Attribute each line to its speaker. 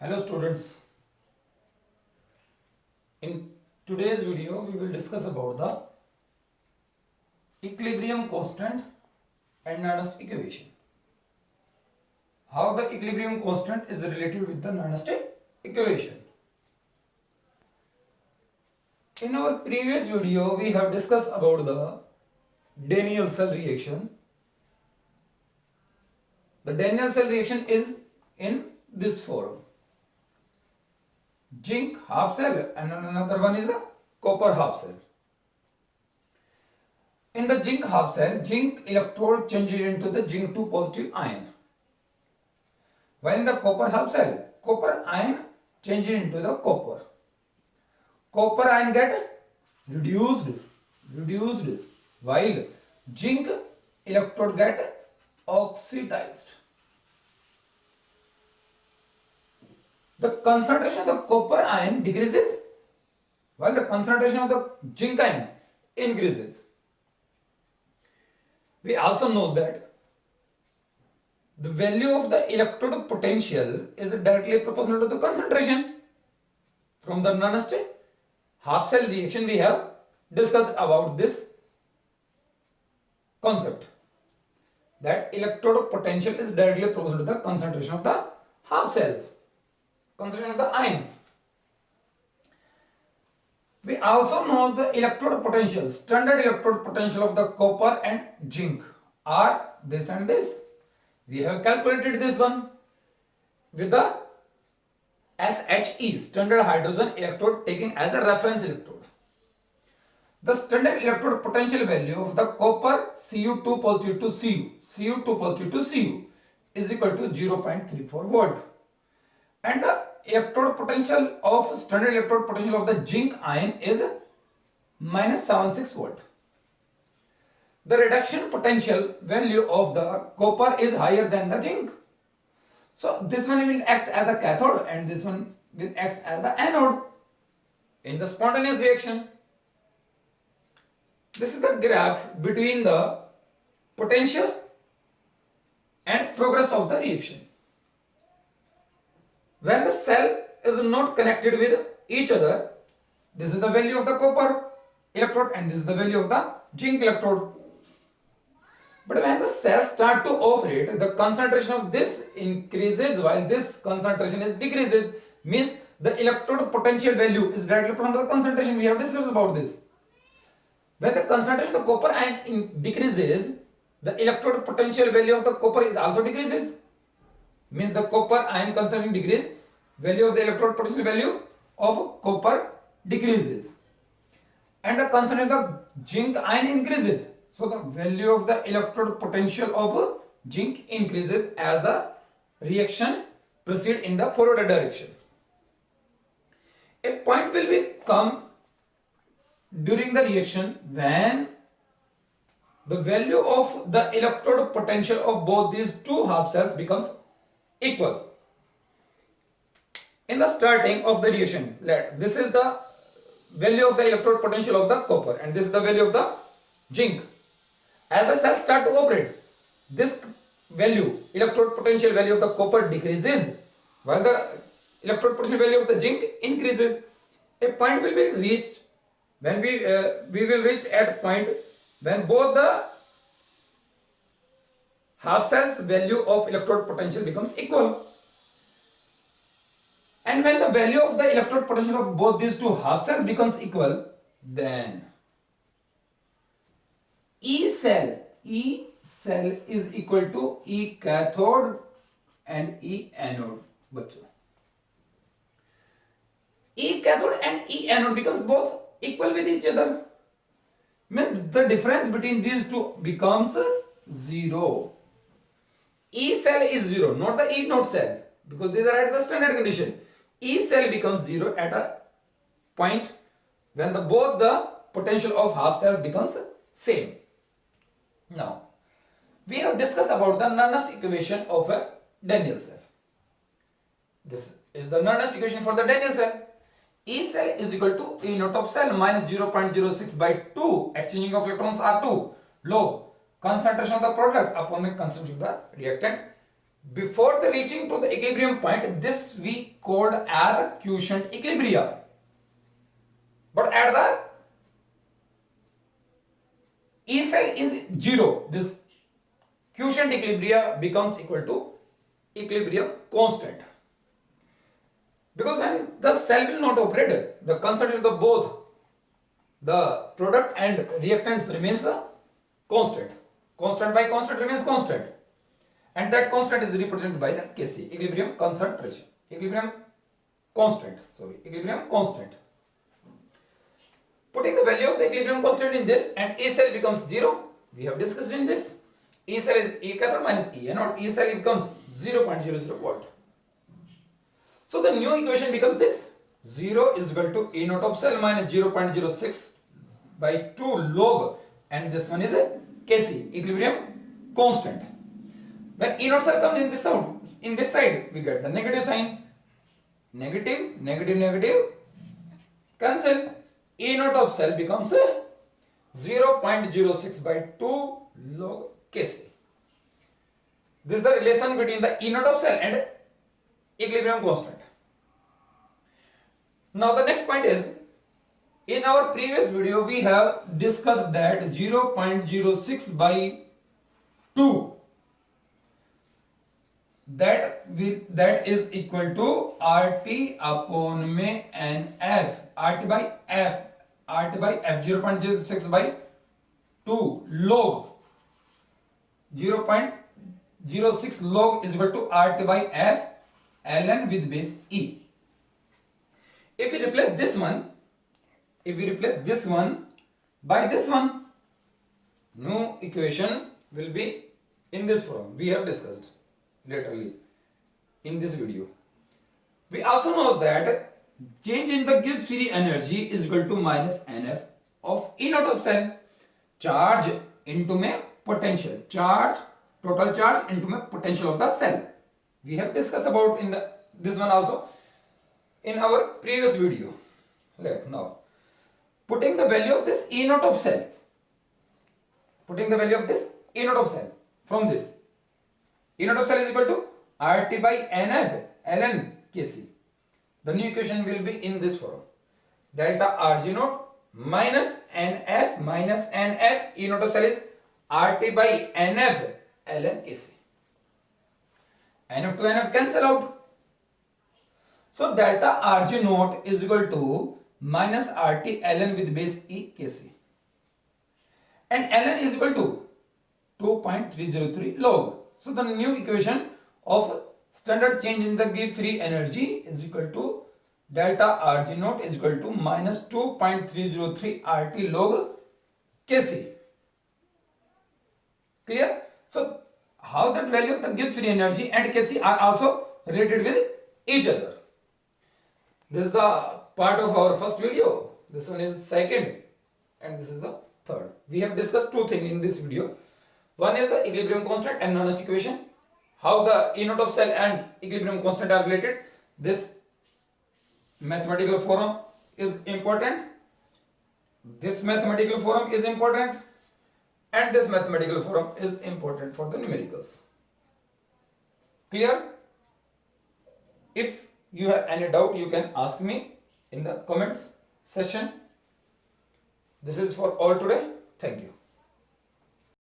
Speaker 1: Hello students, in today's video we will discuss about the equilibrium constant and Nernst equation. How the equilibrium constant is related with the Nernst equation. In our previous video we have discussed about the Daniell-Cell reaction. The Daniell-Cell reaction is in this form. Zinc half cell and another one is a copper half cell. In the zinc half cell, zinc electrode changes into the zinc 2 positive ion. While in the copper half cell, copper ion changes into the copper. Copper ion get reduced while zinc electrode get oxidized. The concentration of the copper ion decreases while the concentration of the zinc ion increases. We also know that the value of the electrode potential is directly proportional to the concentration. From the Nernst half cell reaction we have discussed about this concept, that electrode potential is directly proportional to the concentration of the half cells, concentration of the ions. We also know the electrode potential, standard electrode potential of the copper and zinc are this and this. We have calculated this one with the SHE, standard hydrogen electrode, taking as a reference electrode. The standard electrode potential value of the copper Cu2 positive to Cu2 positive to Cu is equal to 0.34 volt. And the electrode potential of standard electrode potential of the zinc ion is minus 76 volt. The reduction potential value of the copper is higher than the zinc. So this one will act as a cathode and this one will act as the anode in the spontaneous reaction. This is the graph between the potential and progress of the reaction. When the cell is not connected with each other, this is the value of the copper electrode and this is the value of the zinc electrode. But when the cells start to operate, the concentration of this increases while this concentration is decreases, means the electrode potential value is directly from the concentration. We have discussed about this. When the concentration of the copper ion decreases, the electrode potential value of the copper is also decreases. Means the copper ion concentration decrease, value of the electrode potential value of copper decreases, and the concentration of the zinc ion increases. So the value of the electrode potential of zinc increases as the reaction proceeds in the forward direction. A point will come during the reaction when the value of the electrode potential of both these two half cells becomes equal. In the starting of the reaction, this is the value of the electrode potential of the copper and this is the value of the zinc. As the cells start to operate, this value, electrode potential value of the copper decreases while the electrode potential value of the zinc increases. A point will be reached when we will reach at a point when both the half cells value of electrode potential becomes equal. And when the value of the electrode potential of both these two half cells becomes equal, then E cell is equal to E cathode and E anode. E cathode and E anode becomes both equal with each other. Means the difference between these two becomes 0. E cell is 0, not the E node cell, because these are at the standard condition. E cell becomes 0 at a point when both the potential of half cells becomes same. Now, we have discussed about the Nernst equation of a Daniell cell. This is the Nernst equation for the Daniell cell. E cell is equal to E naught of cell minus 0.06 by 2, exchanging of electrons are 2, log concentration of the product upon the concentration of the reactant Before the reaching to the equilibrium point, this we called as a quiescent equilibria. But at the E cell is 0, this quiescent equilibria becomes equal to equilibrium constant. Because when the cell will not operate, the concentration of the both the product and reactants remains a constant. Constant by constant remains constant. And that constant is represented by the Kc, equilibrium concentration. Equilibrium constant. Putting the value of the equilibrium constant in this and E cell becomes 0. We have discussed in this. E cell is E cathode minus E anode. E cell becomes 0.00 volt. So the new equation becomes this. 0 is equal to E naught of cell minus 0.06 by 2 log, and this one is a Kc, equilibrium constant. When E naught cell comes in this side, we get the negative sign. Negative, negative, negative, cancel. E naught of cell becomes 0.06 by 2 log Kc. This is the relation between the E naught of cell and equilibrium constant. Now the next point is, in our previous video we have discussed that 0.06 by 2 that is equal to RT upon में NF, RT by F 0.06 by 2 log 0.06 log is equal to RT by F ln with base E. If we replace this one by this one, new equation will be in this form. We have discussed laterally in this video. We also know that change in the Gibbs free energy is equal to minus NF of E naught of cell, charge into my potential, total charge into my potential of the cell. We have discussed about in this one also in our previous video. Now, putting the value of this E naught of cell, from this, E naught of cell is equal to RT by NF ln Kc. The new equation will be in this form. Delta Rg naught minus NF E naught of cell is RT by NF ln Kc. NF to NF cancel out. So delta Rg naught is equal to minus RT ln with base E Kc. And ln is equal to 2.303 log. So the new equation of standard change in the Gibbs free energy is equal to delta Rg naught is equal to minus 2.303 RT log Kc. Clear? So how that value of the Gibbs free energy and Kc are also related with each other. This is the part of our first video. This one is second and this is the third. We have discussed two things in this video. One is the equilibrium constant and Nernst equation. How the E naught of cell and equilibrium constant are related. This mathematical form is important. This mathematical form is important. And this mathematical form is important for the numericals. Clear? If you have any doubt, you can ask me in the comments section. This is for all today. Thank you.